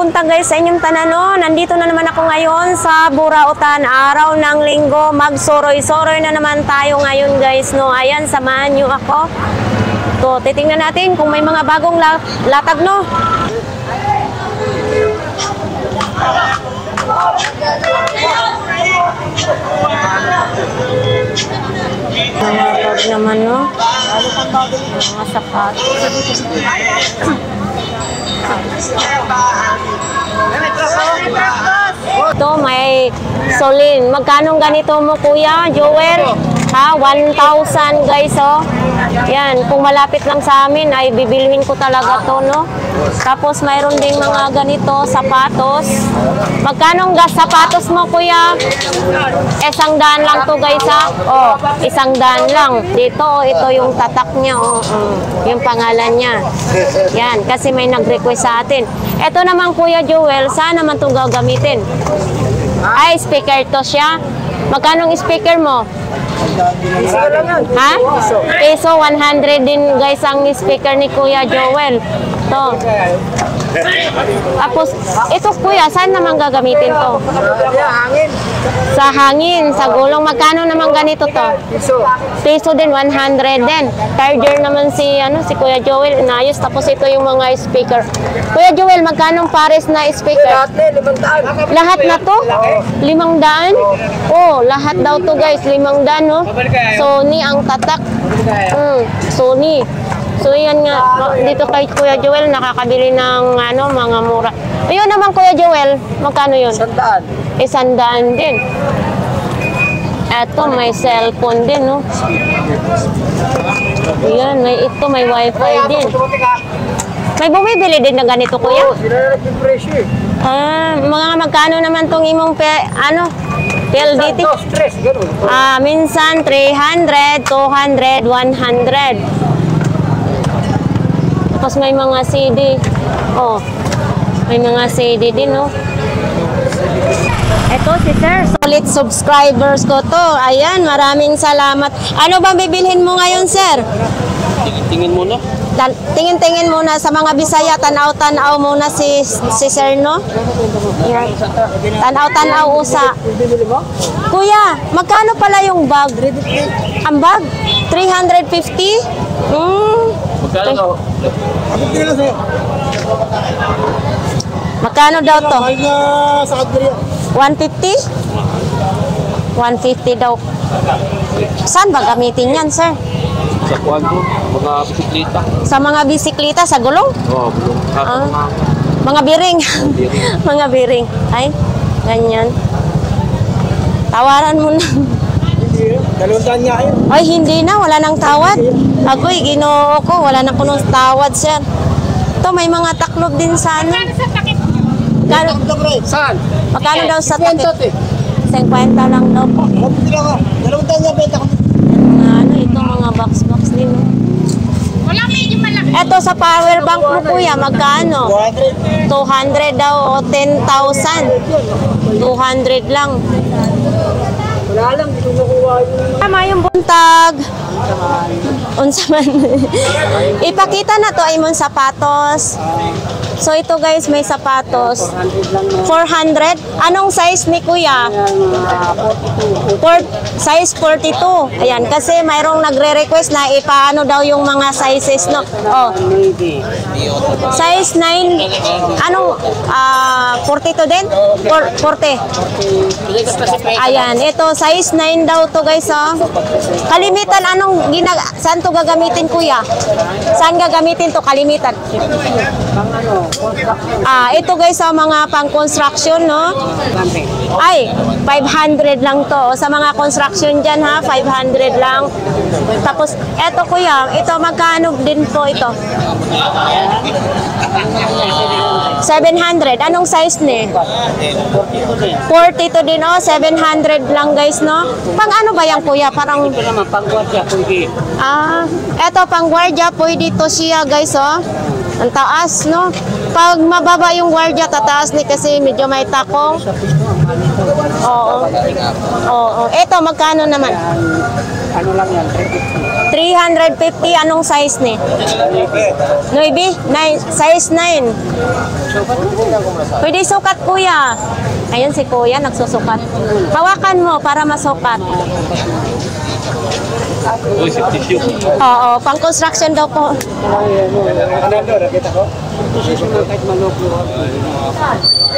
buntag guys sa inyong tanan, no? Nandito na naman ako ngayon sa Burautan, araw ng linggo. Magsoroy-soroy na naman tayo ngayon guys, no? Ayan, samahan nyo ako. To, titingnan natin kung may mga bagong latag, no? Latag naman, no? Mga sapatos. Ito may solin. Magkano ganito mo kuya Joel? Ha, 1,000 guys, oh. Yan, kung malapit lang sa amin ay bibilhin ko talaga to, no? Tapos mayroon ding mga ganito sapatos. Magkano gas sapatos mo kuya? 100 lang to guys, ha. Oh, 100 lang. Dito, oh, ito yung tatak niya, oh. Yung pangalan niya. Yan, kasi may nag-request sa atin. Ito naman kuya Joel, saan naman itong gagamitin? Ay, speaker to siya. Magkano speaker mo? Ha? Peso 100 din guys ang speaker ni Kuya Joel. To. Tapos, ito kuya, saan naman gagamitin to? Sa hangin, sa gulong. Magkano naman ganito to? Peso din, 100 din. Charger naman si Kuya Joel, inayos. Tapos ito yung mga speaker. Kuya Joel, magkano pares na speaker? Lahat na to? 500? Oh, lahat daw to guys, 500, no? Sony ang tatak. Sony. So yan nga, dito kay Kuya Joel nakakabili ng mga mura. Ayun naman Kuya Joel, magkano yun? 100. 100 din. Eto may cellphone din, no? Ayan, may wifi din. May bumibili din na ganito kuya? Mga magkano naman tong imong PLDT? Minsan 300, 200, 100. Tapos may mga CD. Oh, may mga CD din, no? Ito si sir, solid subscribers ko to. Ayan, maraming salamat. Ano ba bibilhin mo ngayon, sir? Tingin muna. Tingin-tingin muna sa mga Bisaya, tanaw-tanaw muna si sir, no? Tanaw-tanaw usa. Kuya, magkano pala yung bag? Ang bag? 350? Magkano? Magkano daw to? 150? 150 daw. Saan ba gamitin yan, sir? Sa kwanto, mga bisikleta. Sa mga bisikleta, sa gulong? Oo, gulong. Mga biring. Mga biring. Ay, ganyan. Tawaran mo na. Dalawang niya yun. Ay, hindi na. Wala nang tawad. Agoy, ginoo ko. Wala na kunong tawad, sir. Ito, may mga taklob din sa ano. Saan? Magkano daw sa takip? 50 lang daw po. Dalawang niya, benta ko. Ito mga box din. Wala medyo malaki. Ito sa power bank mo kuya, magkano? 200 daw o 10,000. 200 lang. Wala lang, dito nakuha yun. Tama yung buntag. Unsa man. Ipakita na to ay mong sapatos. So ito guys, may sapatos. 400. Anong size ni kuya? Size 42. Ayan, kasi mayroong nagre-request na ipaano daw yung mga sizes, no? Oh. Size 9. Anong 42 din? 40. Ayan, ito size 9 daw to guys, oh. Kalimitan saan to gagamitin kuya? Saan gagamitin to kalimitan? Ito guys sa mga pang-construction, no? Ay, 500 lang to. Sa mga construction dyan, ha? 500 lang. Tapos, eto kuya, ito magkano din po ito? 700. Anong size ni? 42 din, oh. 700 lang guys, no? Pang ano ba yan kuya? Parang... eto pang guardia, pwede to siya guys, oh. Ang taas, no? Pag mababa yung guardia, tataas ni kasi medyo may takong. Oo. Oo. Ito, magkano naman? Ano lang yan, 350. 350, anong size ni? 9, size 9. Pwede sukat kuya. Ayun si kuya, nagsusukat. Hawakan mo para masukat. Uy, si tissue. Oo, pang construction daw po.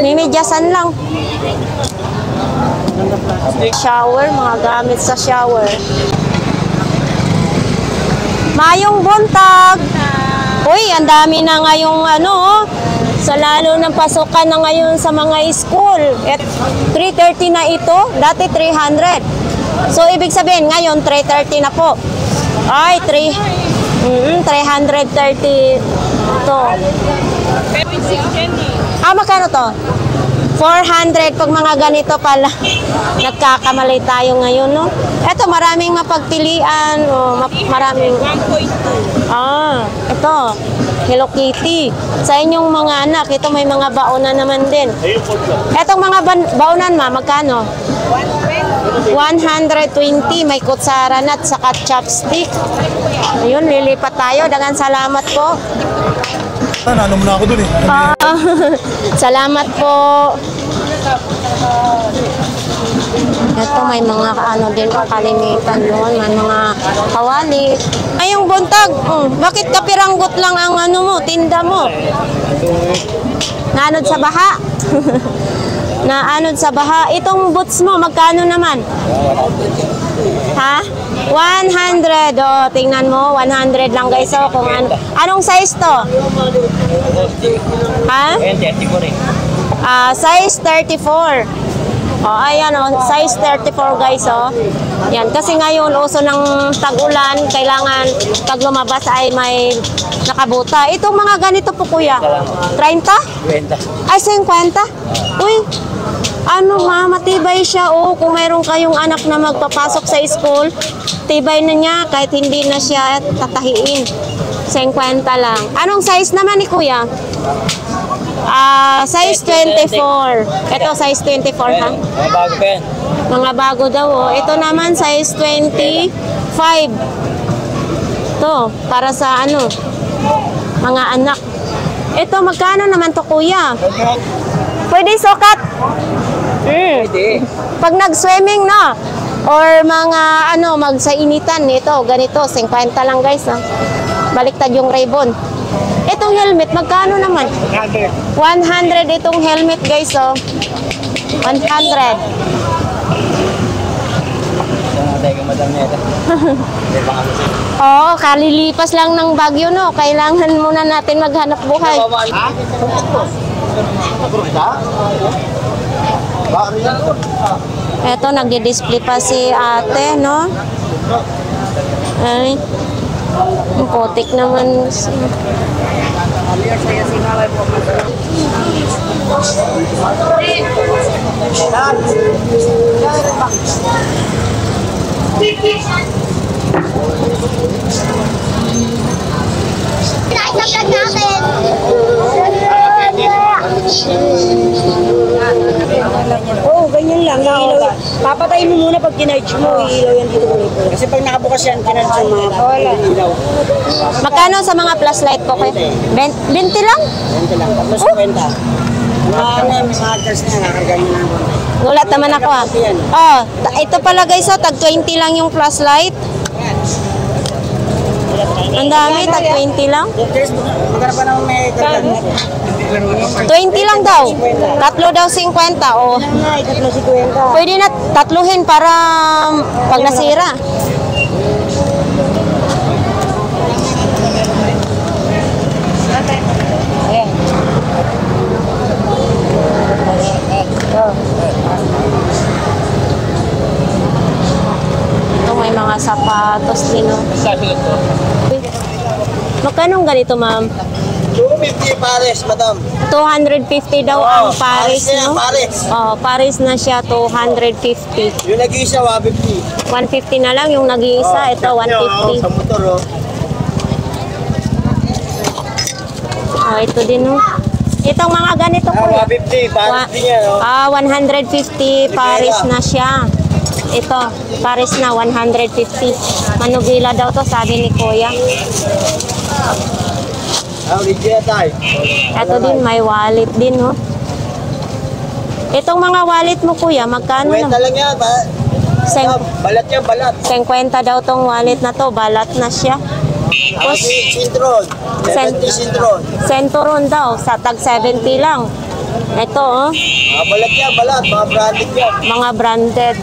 Mimidyasan lang. Shower, mga gamit sa shower. Mayong buntag. Uy, ang dami na ngayong ano, sa lalo ng pasukan na ngayon sa mga school. At 330 na ito, dati 300. So, ibig sabihin, ngayon 330 na po. Ay, 330 to. Magkano to? 400 pag mga ganito pala. Nagkakamali tayo ngayon, no? Eto, maraming mapagpilian. Oh, maraming. Ito. Hello Kitty. Sa inyong mga anak, ito may mga baonan naman din. Etong mga baonan, magkano? 120. May kutsara na at saka chopstick. Ayun, lilipat tayo. Dagan salamat po. Ano muna ako dun eh. Salamat po. Ito may mga ano din kalimitan doon, may mga kawali. Ay, yung buntag, bakit kapiranggot lang ang ano mo, tinda mo? Naanod sa baha? Naanod sa baha. Itong boots mo, magkano naman? Ha? 100. Oh, tingnan mo, 100 lang guys. So, kung anong size to? Ha? Size 34. Oh, ayan oh, size 34 guys oh. Yan, kasi ngayon uso ng tag-ulan, kailangan pag lumabas ay may nakabuta. Itong mga ganito po kuya, 30? 20. Ay, 50? Uy, ano matibay siya oh. Kung mayroon kayong anak na magpapasok sa school, tibay na niya kahit hindi na siya tatahiin. 50 lang. Anong size naman ni kuya? Size 24. Ito size 24 ha? Mga bago pa yan. Mga bago daw oh. Ito naman size 25. Ito, para sa ano, mga anak. Ito, magkano naman to kuya? Pwede sukat? Pwede. Pag nag-swimming na, or mga ano, magsainitan, ito, ganito, 50 lang guys ha. Baliktad yung ribbon. Itong helmet, magkano naman? 100 itong helmet guys oh. 100. Oo, kalilipas lang ng Bagyo no. Kailangan muna natin maghanap buhay. Eto, nagdi-display pa si ate no. Ay, ang putik naman. Oo, ganyan lang. Ilaw. Papatayin mo muna pag kinarge mo, ilaw yan dito. Kasi pag nakabukas yan, kinarge mo mga ilaw. Magkano sa mga flashlight po kayo? 20 lang? 20 lang. Tapos 20. May mga adjust na nakakarga nyo na. Gulat naman ako ah. Oh, ito pala guys, tag 20 lang yung flashlight. Ang dami, tag 20 lang. Magkano pa naman may karga. 20 lang daw. Tatlo daw 50. Oh. Tatlo si 20. Pwede na tatluhin para pag nasira. Ito may mga sapatos din. Oh. Magkano ganito ma'am? 250 pares, madam. 250 daw ang Paris, no? Pares. Oh, Paris na siya, 250. Yung nag-iisa, 150. 150 na lang yung nag-iisa, ito 150. Sa motor, oh. Ito din, no? Itong mga ganito po. 150, Paris din yan, oh. 150 Paris na siya. Ito, Paris na 150. Manubila daw to, sabi ni Kuya. Ito din, may wallet din, oh. Itong mga wallet mo, Kuya, magkano na? lang yan. Balat yan, balat. 50 daw tong wallet na to, balat na siya. Tapos, Sintron. Sintron. Centuron daw, sa tag 70 lang. Ito, oh, Balat yan, balat. Mga branded yan. mga branded.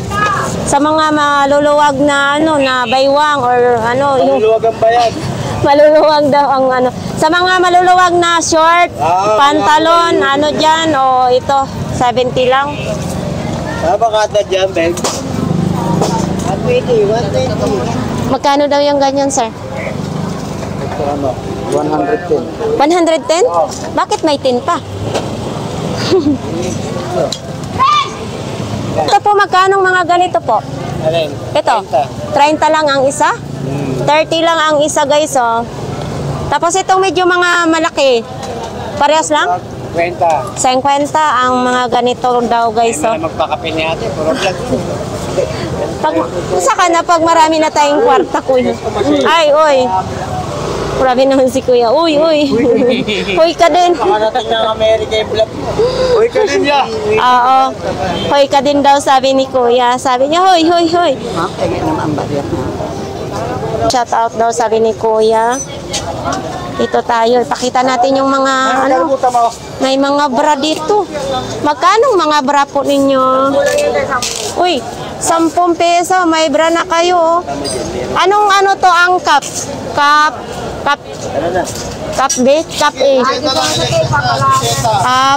Sa mga maluluwag na ano, na baywang or ano, yung Luwag ang bayan. maluluwag daw ang ano. Sa mga maluluwag na short, pantalon, ano dyan, o ito, 70 lang. Kata dyan, Ben. 120. Magkano daw yung ganyan, sir? 110. 110? Bakit may 10 pa? Ito po, magkano mga ganito po? Ito, 30 lang ang isa? 30 lang ang isa, guys, oh. Tapos itong medyo mga malaki, parehas lang? 50 ang mga ganito daw, guys, oh. Magpakape ni ate, puro vlog. Saka na pag marami na tayong kwarta, Kuya. Ay, oy. Marami naman si Kuya. Uy, uy. Hoy ka din. Makarating ng Amerika yung vlog. Uy, ka din niya. Oo. Hoy ka din daw, sabi ni Kuya. Sabi niya, hoy, hoy, hoy. Shout out daw, sabi ni Kuya. Dito tayo. Pakita natin yung mga, ano, may mga bra dito. Magkano mga bra po ninyo? Uy, 10 peso. May bra na kayo. Anong ano to ang cup? Cup B? Cup A?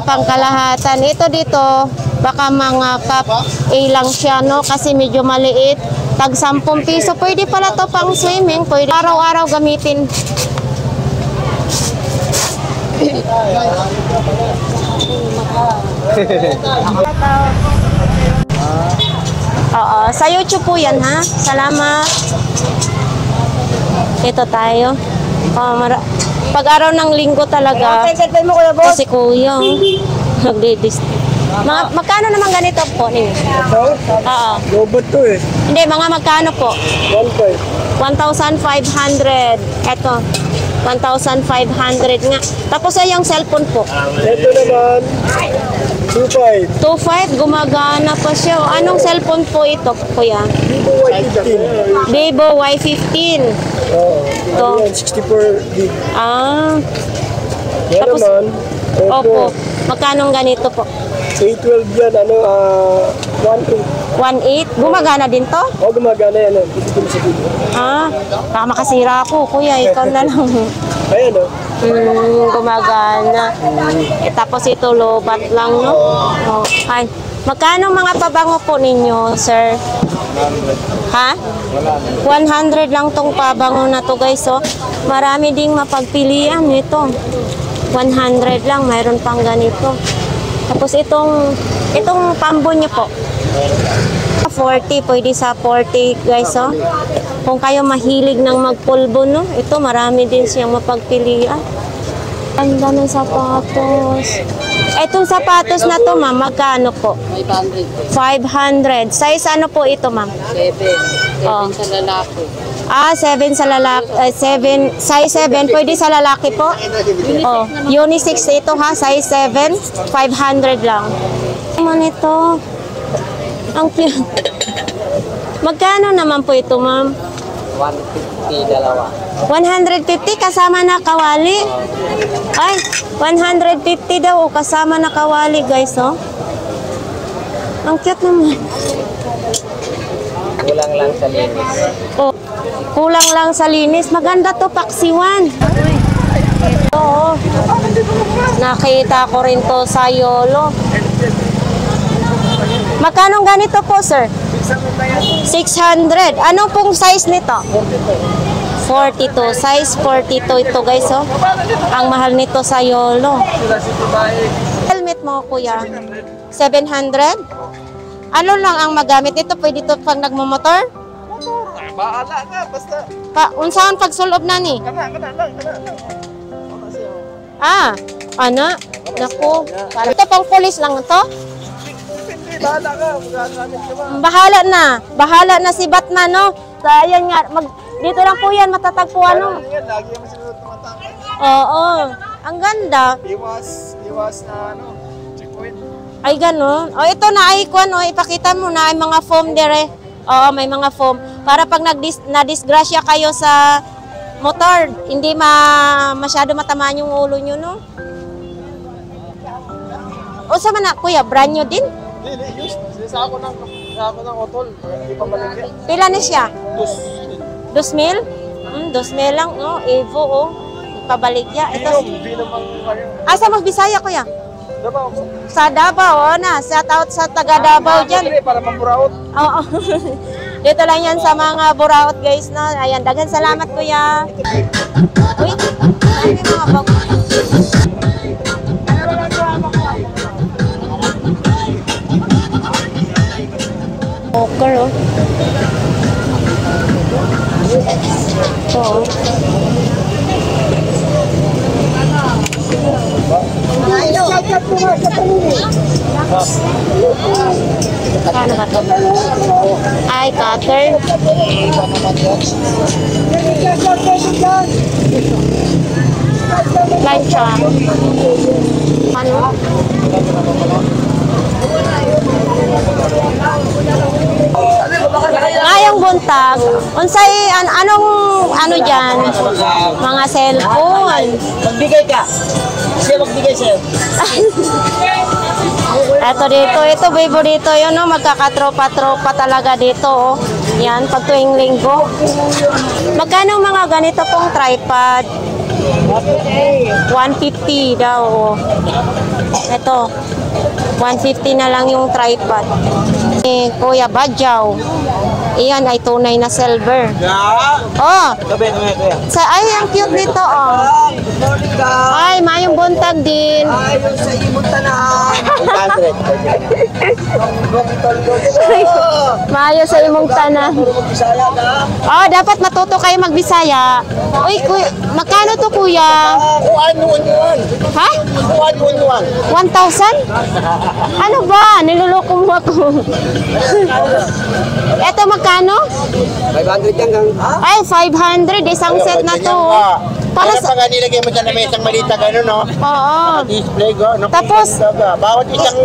Pangkalahatan. Ito dito, baka mga cup A lang siya, no? Kasi medyo maliit. Tag 10 piso. Pwede pala to pang swimming. Pwede araw-araw gamitin. Oo, sa YouTube po yan, ha? Salamat. Ito tayo. Pag araw ng linggo talaga, kasi Kuya, nagdidis. Magkano naman ganito po ninyo? Oo. Robot to eh. Hindi, mga magkano po? 1,500. Ito, 1,500 nga. Tapos ay yung cellphone po. Ito naman, 2.5. 2,500, gumagana pa siya. Anong cellphone po ito, Kuya? Vivo Y15. Vivo Y15. Ito. 64 gig. Yan Tapos, naman, opo. Magkano ganito po? A12 yan, 1.8. 1,800. Gumagana din to? O, gumagana yan. Dito sa video. Baka makasira ako, Kuya. Ikaw na lang. Ayan o. Gumagana. Tapos ito, lobat lang, no? Oh. Ay. Magkano mga pabango po ninyo, sir? Ha? 100 lang tong pabango na to, guys, oh. Marami ding mapagpilian nito. 100 lang, mayroon pang ganito. Tapos itong pambo niyo po. 40, pwede sa 40, guys, oh. Kung kayo mahilig ng magpulbo, no? Ito, marami din siyang mapagpilian. Ganda ng sapatos. Etong sapatos na to, ma'am, magkano po? 500. Size ano po ito, ma'am? 7 sa lalaki. 7 sa lalaki. 7, size 7. Pwede sa lalaki po? Oh, unisex ito, ha? Size 7. 500 lang. Ano ito? Ang cute. Magkano naman po ito, ma'am? 150 dalawa. 150 kasama na kawali. Ay, 150 daw kasama na kawali, guys, oh. Ang cute naman. Kulang lang sa linis. Oh, kulang lang sa linis. Maganda to, paksiwan. Oo. Nakita ko rin to sa Yolo. Magkano ganito po, sir? 600. Anong pong size nito? 42. Size 42 ito, guys, oh. Ang mahal nito sa Yolo. Helmet mo, kuya? 700? Ano lang ang magamit ito? Pwede ito pag nagmumotor? Baala nga, basta. Unsaon pag sulob na ni? Kana lang. Ano? Naku. Ito pang pulis lang ito? Depende bahala ka. Magagamit ka ba? Bahala na si Batman, no? So, ayan nga, dito lang po yan, matatagpuan, no? Yan, lagi naman sinunod tumatake. Oo, ang ganda. Iwas na checkpoint. Ay, ganun. O, ito na ay kwan, o, ipakita mo na ay mga foam dire. Oo, may mga foam. Para pag na-disgrasya kayo sa motor, hindi masyado matamaan yung ulo nyo, no? O, sama na, kuya, brand new din? Hindi, used. Sinisa ako ng otol. Hindi pa maligya. Pila na siya? 2,000. 2,000? 2,000 lang, no? Evo, oh. Pabaligya. Ito, Hindi naman kayo. asa mo Bisaya, kuya? Diba? Sa Davao, na. Shout out sa taga Davao dyan. Para mapuraot. Oo. Dito lang yan sa mga buraot, guys, na. Ayan, daghan salamat, kuya. Uy, ano yung mga bago? Poker, oh. Ito, oh. Paano ba ito? Ay, cutter. Plancha. Ano? Ngayong buntag, unsay anong ano diyan? Mga cellphone. Magbigay ka. Siya magbigay sa'yo. Eto dito, ito favorito yun, no? Magkakatropa-tropa talaga dito, oh. Yan, pag tuwing linggo. Magkano mga ganito pong tripod? 150 daw, oh. Ito, 150 na lang yung tripod. Kuya Badjaw. Iyan ay tunay na silver. Oh. Ay, ang cute nito, oh. Ay, mayong buntag din. Ay, sa imong tanan. Maayo sa imong tanan. Oh, dapat matuto kayo magbisaya. Uy, kuya, magkano to, kuya? Ha? 1,000? Ano ba? Niloloko mo ako. Eto magkano? 500 yan gang. Ay, 500. Isang set na to. Para sa... Pag nilagay mo dyan na may isang malita gano'n, no? Oo. Display ko. Tapos, bawat isang...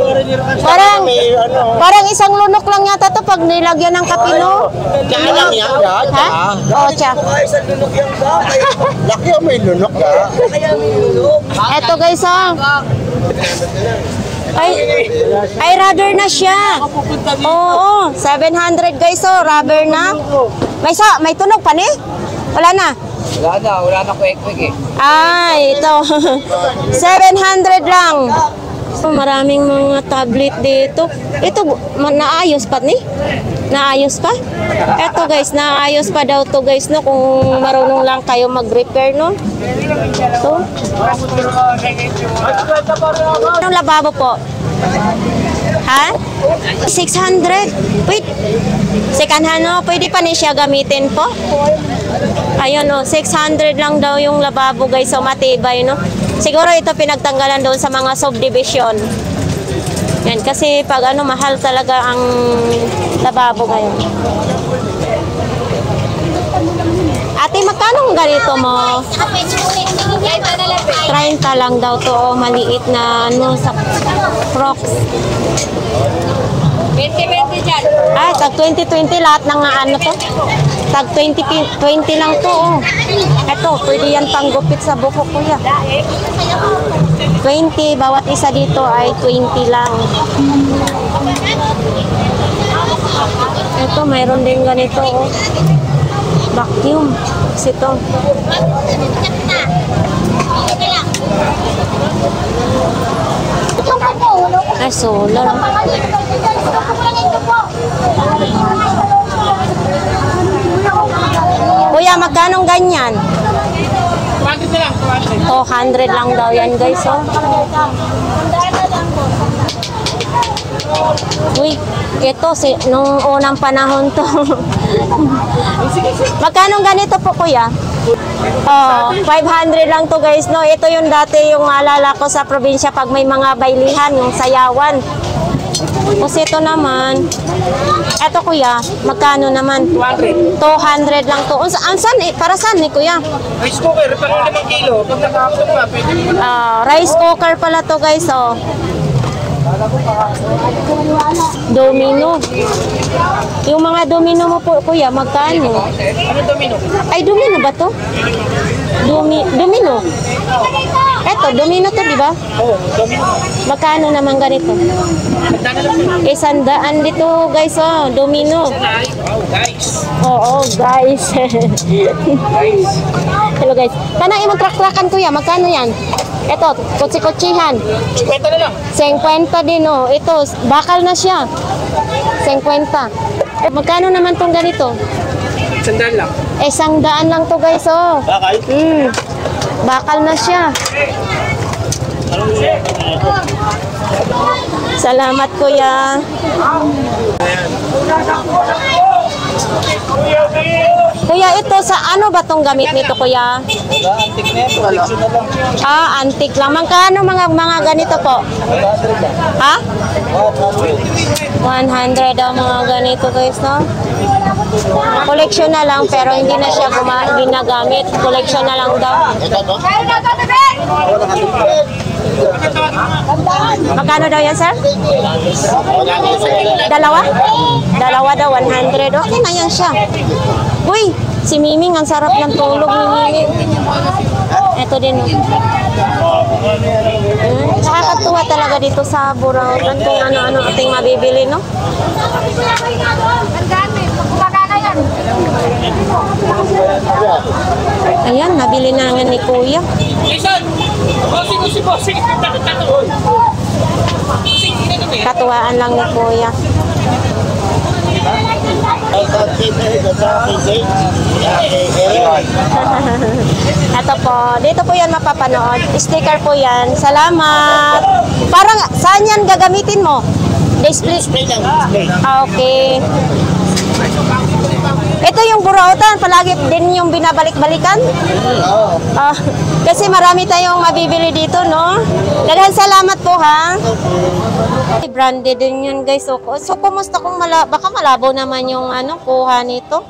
parang, may ano... parang isang lunok lang yata to pag nilagyan ng kapino. Tsaka lang yan, Ha? Oo, tsak. Isang lunok yan ba? Laki ang may lunok, ha? Kaya may lunok. Eto guys, oh. Ay, rubber na siya. Oo, 700 guys, oh, rubber na. May tunog pa ni? Wala na. Wala na kwek-kwek eh. Ay, ito. 700 lang. Maraming mga tablet dito. Ito, naayos pa ni? Naayos pa? Ito guys, naayos pa daw to guys, no? Kung marunong lang kayo mag-repair, no? Ito. Anong lababo po? Ha? 600? Wait. Second hand, no? Pwede pa ni siya gamitin po? Ayun, no? 600 lang daw yung lababo guys, so matibay, no? Siguro ito pinagtanggalan doon sa mga subdivision. Yan, kasi pag ano, mahal talaga ang lababo ngayon. Ate, magkano ang ganito mo? 30 lang daw to, oh, maliit na ano, sa Crocs. 20-20 dyan. Ay, tag 20-20 lahat ng ano to. Tag 20 lang to, oh. Ito, pwede yan panggupit sa buhok, kuya. 20, bawat isa dito ay 20 lang. Ito, mayroon din ganito, oh. Vacuum. Ito. Ay, solar. Kuya, magkano ganyan? 200 lang daw yan, guys, oh. Uy, ito, nung unang panahon to. Magkano ganito po, kuya? Oh, 500 lang to, guys, no? Ito yung dati yung alala ko sa probinsya pag may mga bailihan, yung sayawan. Tapos ito naman, ito kuya, magkano naman? 200. 200 lang to. Saan eh? Para saan eh kuya? Rice cooker, pero 5 kilo. Pag nakakapot ka, pwede mo na. Rice cooker pala to guys, oh. Domino. Yung mga domino mo po kuya, magkano? Ano domino? Ay, domino ba to? Domino. Eto, domino to, di ba? Oo, domino. Magkano naman ganito? Magdana lang yun. 100 dito guys, oh, domino. Wow, guys. Oo, guys. Hello guys. Kana imong trak-trakan kuya, magkano yan? Ito, kutsi-kutsihan. 50 na lang. 50 din oh. Ito, bakal na siya. 50. Magkano naman tong ganito? 100 lang. 100 lang to guys, oh. Bakal? Bakal na siya. Salamat kuya. Kuya, ito sa ano ba tong gamit nito kuya? Antik na yan. Collection na lang. Antik lang. Magkano mga ganito po? Ha? 100 daw mga ganito guys, no? Collection na lang pero hindi na siya ginagamit. Collection na lang daw. Magkano daw yan, sir? Dalawa? Dalawa daw, 100. Okay na yan siya. Uy, si Miming, ang sarap ng tulog ni Miming. Ito din. Nakakatuwa talaga dito sa Burautan kung ano-ano ating mabibili, no? Ayan, nabili na nga ni Kuya. Katuwaan lang ni Kuya. Ito po, dito po yan mapapanood. Sticker po yan. Salamat. Parang, saan yan gagamitin mo? Display? Okay. Ito yung Burautan, palagi din yung binabalik-balikan? Kasi marami tayong mabibili dito, no? Dahil salamat po, ha? Branded din yun, guys. So kumusta kung baka malabo naman yung kuha nito?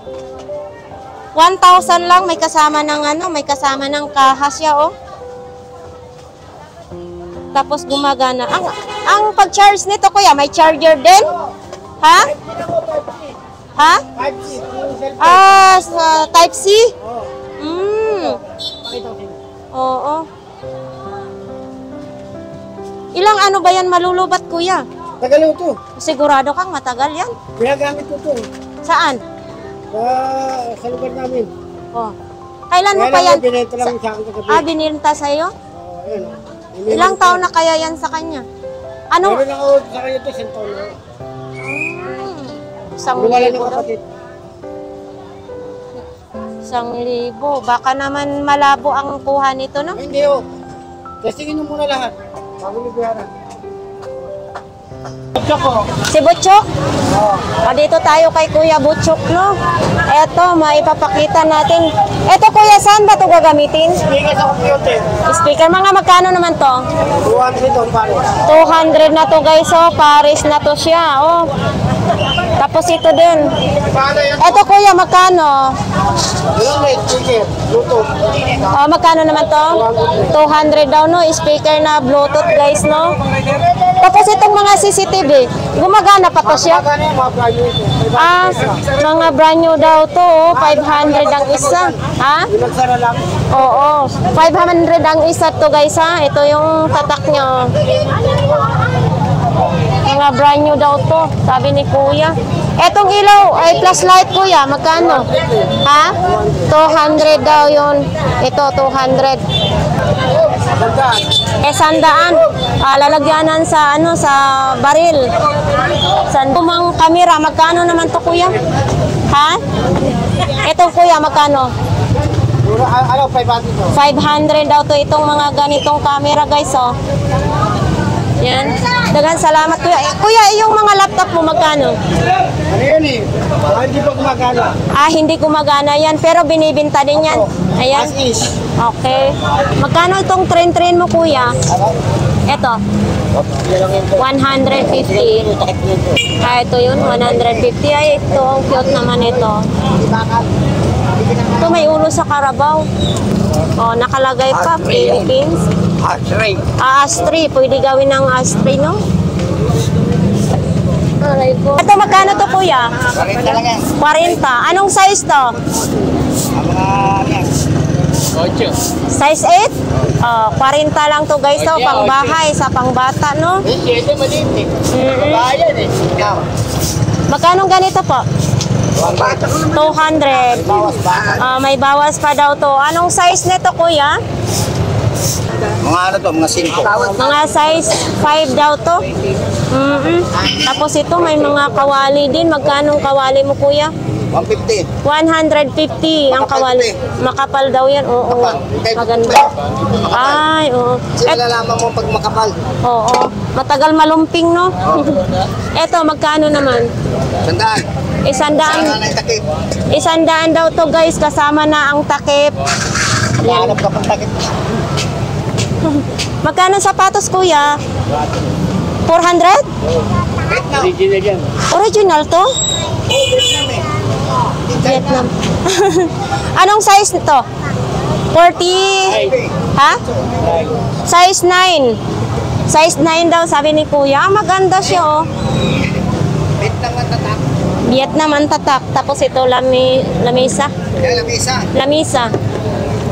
1,000 lang, may kasama ng kaha siya, oh. Tapos gumagana. Ang pag-charge nito, kuya, may charger din? Ha? Ha? Sa Type-C? Oo. Ilang ano ba yan malulubat, kuya? Tagal ito. Sigurado kang matagal yan? Ginagamit ko ito. Saan? Sa lugar namin. Oh. Kailan mo pa yan? Binenta lang sa akin kagabi. Bininta sa'yo? Ayun. Ilang taon na kaya yan sa kanya? Ano? Meron ako sa kanya ito, 100 taon na. 1,000 daw. 1,000. Baka naman malabo ang kuha nito, no? Ay, hindi, oh. Testingin mo muna lahat. Bago libuyaran. Si Butchok? Dito tayo kay Kuya Butchok, no? Eto, maipapakita natin. Eto, kuya, saan ba ito gagamitin? Speaker sa computer. Speaker, mga magkano naman to? 200 on pares. 200 na to, guys, oh. Paris na to siya, oh. Tapos ito din. Paano yan? Eto, kuya, magkano? Yun na, speaker. Bluetooth. Magkano naman to? 200 daw, no? Speaker na Bluetooth, guys, no? Tapos itong mga CCTV, gumagana pa to siya? Magkano yung mga brand new ito? Mga brand new daw to, oh. 500 ang isa. Ha? Yung nagsara lang. Oo. 500 ang isa to, guys, ha? Ito yung tatak nyo. Mga brand new daw to, sabi ni Kuya. Etong ilaw ay plus light, Kuya, magkano? Ha? 200 daw yun. Ito, 200. Sandaan. Lalagyanan sa sa baril. Sandumang kamera, magkano naman to, Kuya? Ha? Ito, Kuya, magkano? 500 to. 500 daw to itong mga ganitong camera, guys, oh. Yan. Dagan salamat, Kuya. Kuya, yung mga laptop mo, magkano? Ano yun eh? Hindi pa gumagana. Hindi gumagana yan, pero binibinta din yan. Ayan. As is. Okay. Magkano itong train mo, Kuya? Ito. 150. Ah, ito yun, 150. Ay, ito, ang cute naman ito. Ito may ulo sa Carabao. Oh, nakalagay pa, Philippines. Ashtray. Pwede gawin ng ashtray, no? Aray ko. Ito, magkano to, kuya? 40 lang yan. 40. Anong size to? Ang mga Size 8? Oh, 40 lang to, guys. To, pangbahay, sa pangbata, no? Ito maliit eh. Bayan eh. Magkano ganito po? 200. May bawas pa daw to. Anong size nito, kuya? Mga ano to, mga 5. Mga size 5 daw to. Tapos ito, may mga kawali din. Magkano kawali mo, kuya? 150. 150 ang kawali. Makapal daw yan. Oo. Maganda. Ay, oo. Kasi nalalaman mo pag makapal. Oo. Matagal malumping, no? Eto, magkano naman? Sandaan. Isandaan. Sana na yung takip. Isandaan daw to, guys. Kasama na ang takip. Nakahanap ka pang takip. Magkano sapatos, kuya? 400? Original yan. Original to? Vietnam. Anong size nito? 40? Ha? Size 9. Size 9 daw, sabi ni kuya. Maganda siya, oh. Vietnam ang tatak. Vietnam ang tatak. Tapos ito, lamisa. Yan, lamisa. Lamisa.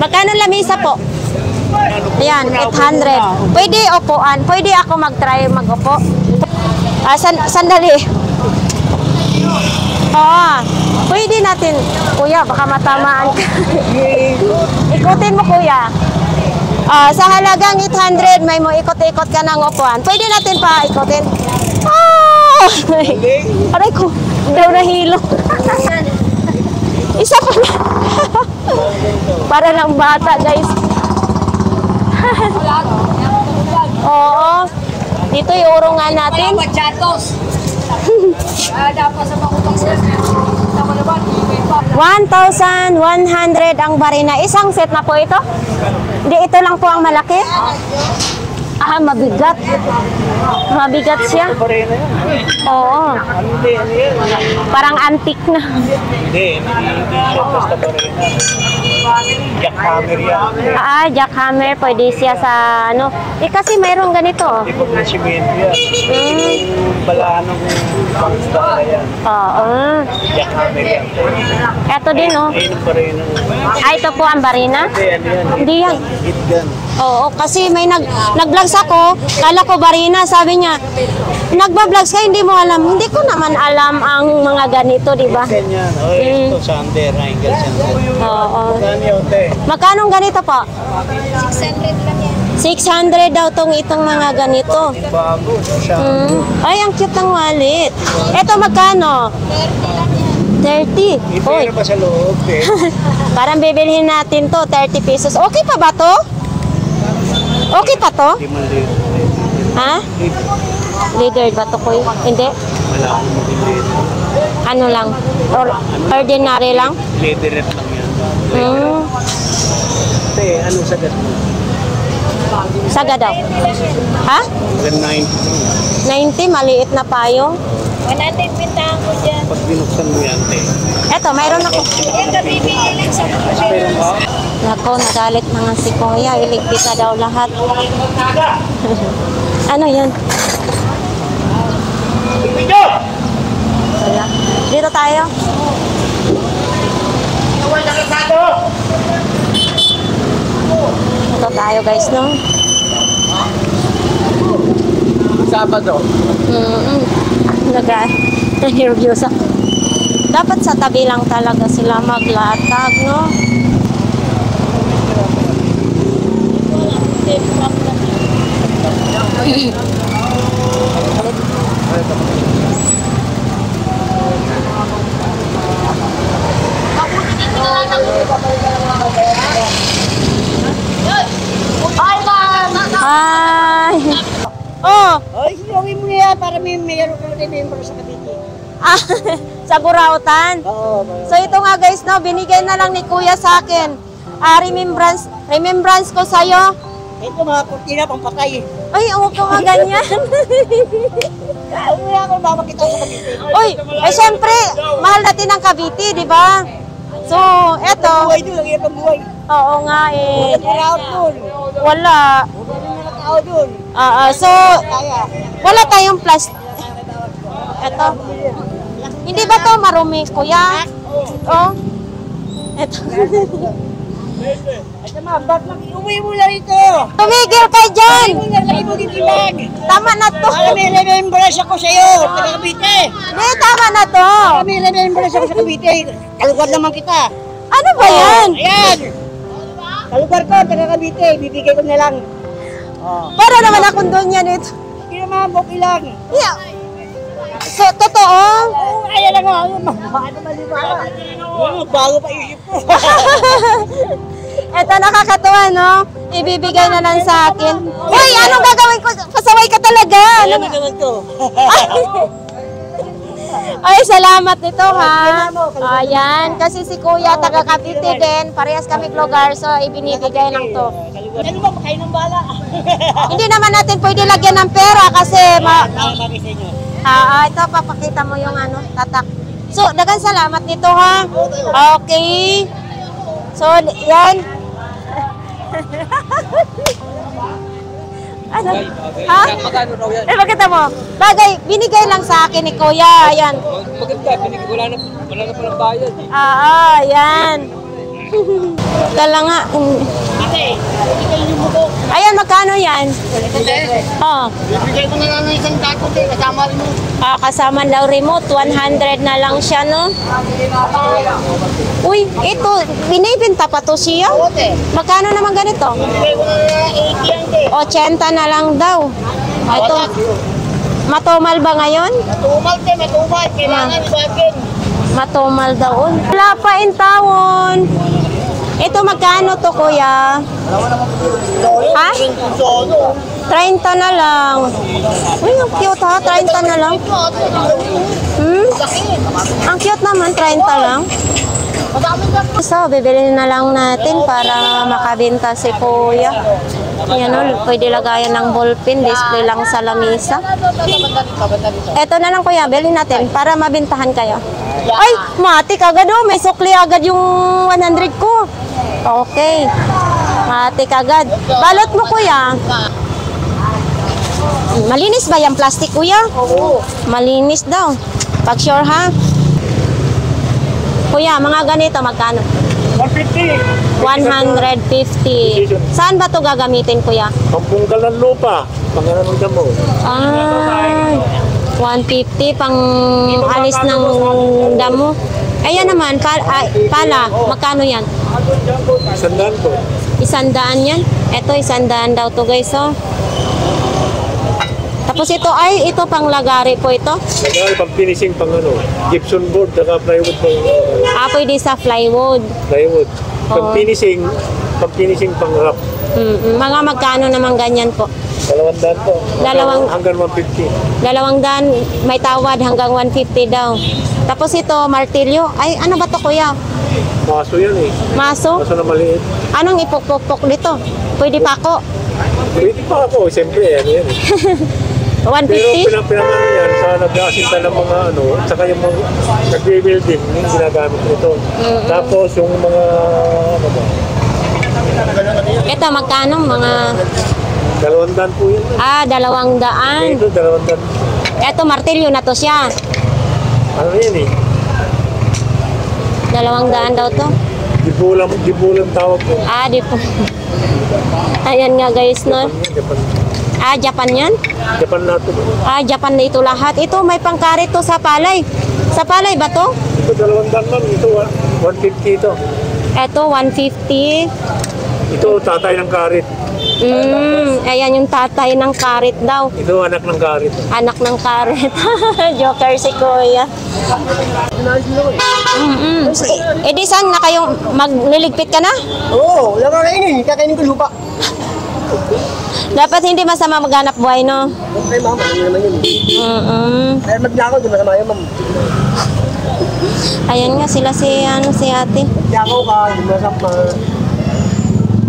Magkano lamisa po? Ayan, 800. Pwede upuan. Pwede ako mag-try mag-upo. Sandali. Pwede natin. Kuya, baka matamaan ka. Ikutin mo, kuya. Sa halagang 800, may mo ikot-ikot ka ng upuan. Pwede natin pa ikutin. Aray ko, daw nahilo. Isa pa na. Para lang bata, guys. Oo. Dito iurungan natin. Dapat sa makutang sa 1,100 ang barina. Isang set na po ito? Hindi, ito lang po ang malaki? Mabigat. Mabigat siya. Oo. Parang antique na. Hindi siya basta barena. Jackhammer yan. Jackhammer. Pwede siya sa ano. Kasi mayroong ganito. Ibog na simento yan. Yung balahan ng pangsda na yan. Oo. Jackhammer yan. Ito din, oh. Ayun ang barena. Ito po ang barina? Hindi, ano yan? Hindi yan. Hit gun. Oo, kasi may nag-vlogs ako, kala ko barina, sabi niya, nagba-vlogs ka, hindi mo alam. Hindi ko naman alam ang mga ganito, di ba? Ganyan. O, ito, sander. Angle sander. Oo. Saan yun, te? Magkano ganito po? 600 lang yan. 600 daw itong mga ganito. Bago. Siya. Ay, ang cute ng wallet. Ito magkano? 30. Uy, Ipero pa sa loob, eh. parang bibilhin natin to, 30 pesos. Okay pa ba to? Okay pa to? Hindi man din. Ha? Leader ba to, Kuy? Hindi? Wala akong maging leather. Ano lang? Ordinary lang? Leatherette lang yan. Te, anong sagat mo? Saga daw. Ha? Hanggang 90, 90. maliit na payong. 100 pintahan ko dyan. Pag binuksan mo yan, te. Eto, mayroon ako. Ito, bibili sa Pero ba? Nako, nagalit na nga si Kuya. Iligpit na daw lahat. Ano yan? Wala. Dito tayo. Ito tayo, guys, no? Sabado. Nag-reviews ako. Dapat sa tabi lang talaga sila maglatag, no? Hi! Oh! Ay, silawin mo yan para mayroon ka rin member sa Cavite. Sa Burautan. Oo. So ito nga guys, no, binigay na lang ni Kuya sa akin. Remembrance ko sa'yo. Ito mga kurtina pang patay. Ay, huwag ka nga ganyan. Umuwi ako, makakita sa Cavite. Uy, eh syempre, mahal natin ang Cavite, di ba? So, eto. Buhay doon, ang hirap ang buhay. Oo nga eh. Wala out doon. Wala. Wala tao doon. So, Kaya. wala tayong plastic. Eto. Hindi ba to marumi, kuya? Oh. Eto. Ito ma'am, ba't uwi mo lang ito? Tumigil ka dyan! Uwi mo lang, lagi mo gitibag. Tama na to. Para may remembrance ako sa'yo, taga Cavite. Hindi, tama na to. Para may remembrance ako sa Cavite. Kalugar naman kita. Ano ba yan? Ayan. Kalugar ko, taga Cavite. Bibigay ko na lang. Para naman akong doon yan ito. Hindi naman, okay lang. Yeah. So, totoo? Oo, ayan lang ako. Ano maliba? Bago pa isip ko. Eto, nakakatuwa, no? Ibibigay na lang sa akin. Uy, anong gagawin ko? Pasaway ka talaga. Alam mo naman to. Ay, salamat nito, ha? Ayan, kasi si Kuya taga Cavite din. Parehas kami lugar, so ibinibigay lang to. Ano ba, pakain ng bala? Hindi naman natin pwede lagyan ng pera kasi Tama sa inyo. ito, papakita mo yung ano, tatak. So, dagan salamat nito, ha? Okay. So, yan. Ano? Ha? Magkano raw yan? Pakita mo. Bagay, binigay lang sa akin ni Kuya. Ayan. Maganda, wala na palang bayad eh. Yan. Dala nga. Ayan, magkano yan? Oh. Bibigay ko na lang ng isang taco din, kasama rin mo. Kasama daw remote, 100 na lang siya, no? Uy, ito, binibinta pa to siya? Ote. Magkano naman ganito? Bibigay ko na lang 80 yan din. 80 na lang daw. Ito, matumal ba ngayon? Matumal din, matumal. Kailangan ibagin. Matumal daw. Wala pa in tawon. Ito, magkano to, Kuya? Ha? 30 na lang. Uy, ang cute ha, 30 na lang. Ang cute naman, 30 lang. So, bibili na lang natin para makabenta si Kuya. Yan o, pwede lagayan ng ballpen, display lang sa lamisa. Eto na lang, Kuya, bilhin natin para mabintahan kayo. Ay, matik agad o, may sukli agad yung 100 ko. Okay, matik agad. Balot mo, Kuya. Malinis ba yung plastic, Kuya? Oo. Malinis daw. Pag sure, ha? Kuya, mga ganito, magkano? 150. 150. Saan ba to gagamitin, Kuya? Pampunggal ng lupa. Pangalan ng damo. Ay, 150 pang alis ng damo. Ayan naman, pala, magkano yan? 100 po. 100 yan? Ito, 100 daw to, guys, oh. Tapos ito ay, ito pang lagari po ito. Nagkakal pang finishing pang ano, gypsum board, saka plywood pang Pwede sa plywood. plywood. Pang finishing pang wrap. Mga magkano naman ganyan po? 200 po. Hanggang 150. 200, may tawad hanggang 150 daw. Tapos ito, martilyo. Ay, ano ba to, Kuya? Maso yan eh. Maso? Maso na maliit. Anong ipukpok dito? Pwede pa ako. Pwede pa ako, siyempre ano yan eh. 150? Pero pinamano yan sa nag-aasinta ng mga ano, at saka yung mga nag-rebuilding, yung ginagamit nito. Tapos yung mga ano ba? Ito, magkano? Mga... 200 po yun. 200. Ito, 200. Ito, martilyo na to siya. Ano yan eh? 200 daw to. Dibulang tawag po. Di po. Ayan nga, guys, no? Japan. Japan yan? Japan na ito. Japan na ito lahat. Ito, may pangkarit to sa palay. Sa palay ba to? Ito 200 man. Ito 150 ito. Ito, 150. Ito tatay ng karit. Ayan yung tatay ng karit daw. Ito anak ng karit. Anak ng karit. Joker si Kuya. Di saan na kayong magliligpit ka na? Oo, wala ka kainin. Kakainin ko lupa. Dapat hindi masama maghanap buhay, no? Okay, mama. Ano naman yun? Pero magnakaw, di masama yun, ma'am. Ayan nga sila si ate. Magnakaw ka, di masama.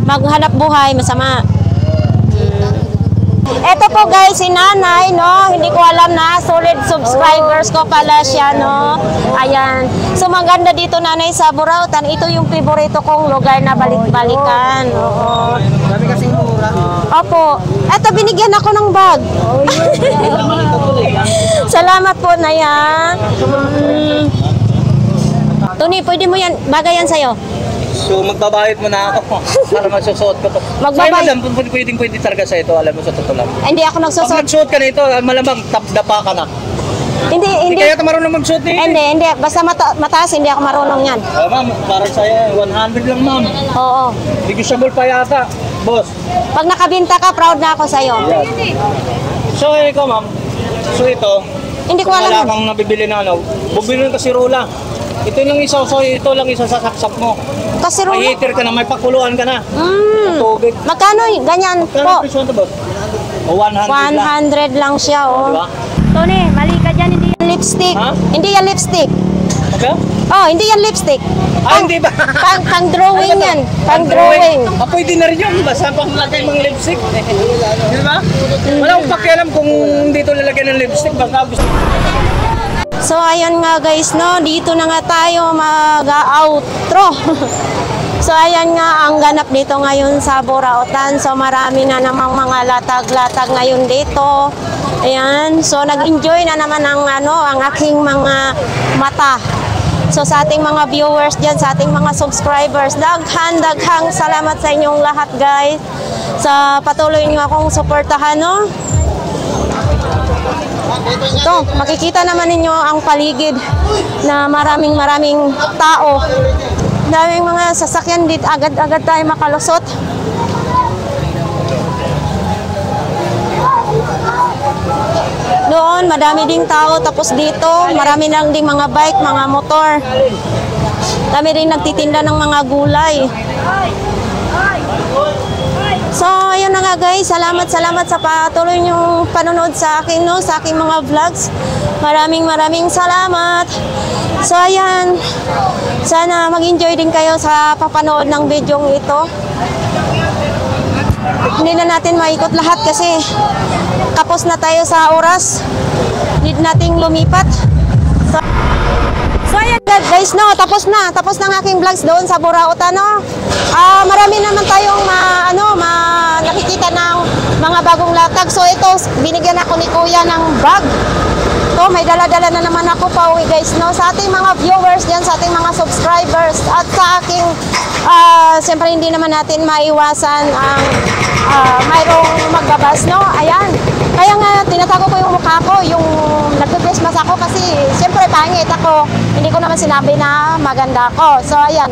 Maghanap buhay, masama. Ito po guys, si Nanay, no? Hindi ko alam na solid subscribers ko pala siya, no? Ayan. So maganda dito, Nanay, sa Burautan. Ito yung favorito kong lugar na balik-balikan. Oo. Sabi kasing mura. Opo. Eto, binigyan ako ng bag. Salamat po, Naya. Tony, pwede mo yan, bagay yan sa'yo. So magbabayad mo na ako para masusuot ko to. Magbabayad. Sa'yo madam, pwede talaga sa ito, alam mo sa totoo lang. Hindi ako Pag nagsusot. nagsuot ka nito, malamang dapa ka na. Hindi. Kaya ka marunong magsuot eh. Hindi. Basta mataas, hindi ako marunong yan. Ma'am, para sa'yo, 100 lang ma'am. Oo. Negotiable pa yata, boss. Pag nakabinta ka, proud na ako sa'yo. So ikaw ma'am, so ito, Hindi ko kung wala alam. kang nabibili na ano, bumili ka si Rola. Ito lang isa, so ito lang isa sa saksak mo. Kasi May Rola. heater ka na, may pakuluan ka na. Tubig. Magkano ganyan Kano po? presyo ito boss? O 100 lang. 100 lang siya, oh. Diba? Tony, mali ka dyan. Hindi yan lipstick. Ha? Hindi yan lipstick. Okay? Oh, hindi yan lipstick. Hindi ba? Pang drawing yan. Pang drawing. Pwede na rin yun. Basta pang lagay mga lipstick. Di ba? Wala akong pakialam kung dito lalagay ng lipstick. Basta gusto. So, ayan nga guys, no? Dito na nga tayo mag-outro. So, ayan nga ang ganap dito ngayon sa Burautan. So, marami na namang mga latag-latag ngayon dito. Ayan. So, nag-enjoy na naman ang aking mga mata. So, sa ating mga viewers dyan, sa ating mga subscribers, daghang salamat sa inyong lahat, guys. Sa patuloy niyo akong suportahan, no? Ito, makikita naman ninyo ang paligid na maraming tao. Daming mga sasakyan dito, agad-agad tayo makalusot. Doon, madami ding tao. Tapos dito, marami lang ding mga bike, mga motor. Dami rin nagtitinda ng mga gulay. So, ayun na nga guys. Salamat sa patuloy niyong panonood sa akin, no? Sa aking mga vlogs. Maraming salamat. So, ayan. Sana mag-enjoy din kayo sa papanood ng videong ito. Hindi na natin maikot lahat kasi kapos na tayo sa oras. Need nating lumipat. So ayan guys, no, tapos na ang aking vlogs doon sa Burautan, no. Marami naman tayong nakikita ng mga bagong latag. So ito, binigyan ako ni Kuya ng bag. To, may dala-dala na naman ako pa uwi guys, no. Sa ating mga viewers diyan, sa ating mga subscribers at sa aking siyempre hindi naman natin maiwasan ang mayroong magbabas, no. Ayan. Kaya nga, tinatago ko yung mukha ko, yung nagpe-Christmas ako kasi siyempre pangit ako. Hindi ko naman sinabi na maganda ako. So, ayan.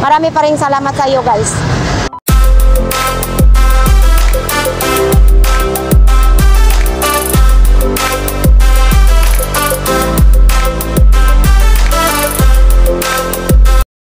Marami pa rin salamat sa iyo, guys.